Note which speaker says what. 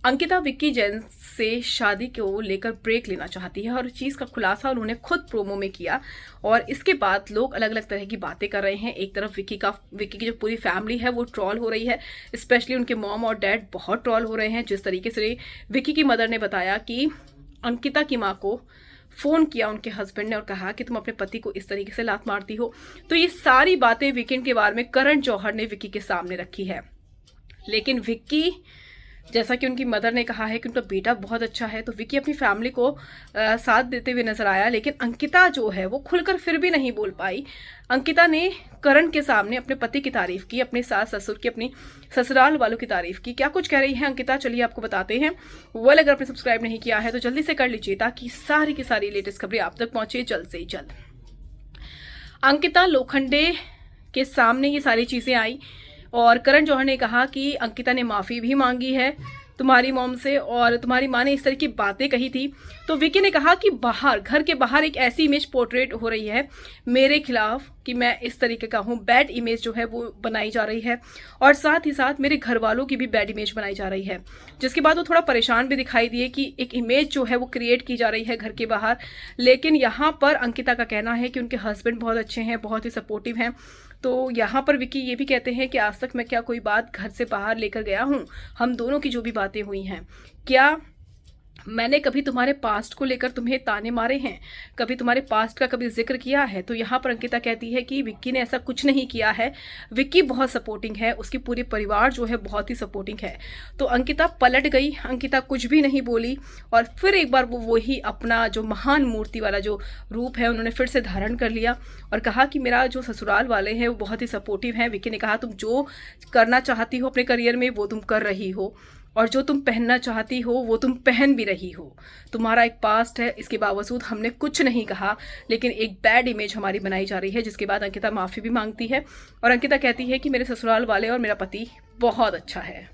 Speaker 1: अंकिता विक्की जैन से शादी को लेकर ब्रेक लेना चाहती है और इस चीज़ का खुलासा उन्होंने खुद प्रोमो में किया। और इसके बाद लोग अलग अलग तरह की बातें कर रहे हैं। एक तरफ विक्की की जो पूरी फैमिली है वो ट्रॉल हो रही है, स्पेशली उनके मॉम और डैड बहुत ट्रॉल हो रहे हैं। जिस तरीके से विक्की की मदर ने बताया कि अंकिता की माँ को फ़ोन किया उनके हस्बैंड ने और कहा कि तुम अपने पति को इस तरीके से लात मारती हो। तो ये सारी बातें वीकेंड के बारे में करण जौहर ने विक्की के सामने रखी है। लेकिन विक्की, जैसा कि उनकी मदर ने कहा है कि उनका बेटा बहुत अच्छा है, तो विक्की अपनी फैमिली को साथ देते हुए नजर आया। लेकिन अंकिता जो है वो खुलकर फिर भी नहीं बोल पाई। अंकिता ने करण के सामने अपने पति की तारीफ की, अपने सास ससुर की, अपनी ससुराल वालों की तारीफ की। क्या कुछ कह रही है अंकिता, चलिए आपको बताते हैं। वेल, अगर आपने सब्सक्राइब नहीं किया है तो जल्दी से कर लीजिए ताकि सारी की सारी लेटेस्ट खबरें आप तक पहुंचे जल्द से जल्द। अंकिता लोखंडे के सामने ये सारी चीजें आई और करण जौहर ने कहा कि अंकिता ने माफ़ी भी मांगी है तुम्हारी मॉम से और तुम्हारी माँ ने इस तरह की बातें कही थी। तो विक्की ने कहा कि बाहर, घर के बाहर एक ऐसी इमेज पोर्ट्रेट हो रही है मेरे खिलाफ कि मैं इस तरीके का हूँ, बैड इमेज जो है वो बनाई जा रही है और साथ ही साथ मेरे घर वालों की भी बैड इमेज बनाई जा रही है। जिसके बाद वो थोड़ा परेशान भी दिखाई दिए कि एक इमेज जो है वो क्रिएट की जा रही है घर के बाहर। लेकिन यहाँ पर अंकिता का कहना है कि उनके हस्बैंड बहुत अच्छे हैं, बहुत ही सपोर्टिव हैं। तो यहाँ पर विक्की ये भी कहते हैं कि आज तक मैं क्या कोई बात घर से बाहर लेकर गया हूँ? हम दोनों की जो भी बातें हुई हैं, क्या मैंने कभी तुम्हारे पास्ट को लेकर तुम्हें ताने मारे हैं, कभी तुम्हारे पास्ट का कभी जिक्र किया है? तो यहाँ पर अंकिता कहती है कि विक्की ने ऐसा कुछ नहीं किया है। विक्की बहुत सपोर्टिंग है, उसकी पूरी परिवार जो है बहुत ही सपोर्टिंग है। तो अंकिता पलट गई, अंकिता कुछ भी नहीं बोली और फिर एक बार वो वही अपना जो महान मूर्ति वाला जो रूप है उन्होंने फिर से धारण कर लिया और कहा कि मेरा जो ससुराल वाले हैं वो बहुत ही सपोर्टिव हैं। विक्की ने कहा तुम जो करना चाहती हो अपने करियर में वो तुम कर रही हो और जो तुम पहनना चाहती हो वो तुम पहन भी रही हो। तुम्हारा एक पास्ट है, इसके बावजूद हमने कुछ नहीं कहा, लेकिन एक बैड इमेज हमारी बनाई जा रही है। जिसके बाद अंकिता माफ़ी भी मांगती है और अंकिता कहती है कि मेरे ससुराल वाले और मेरा पति बहुत अच्छा है।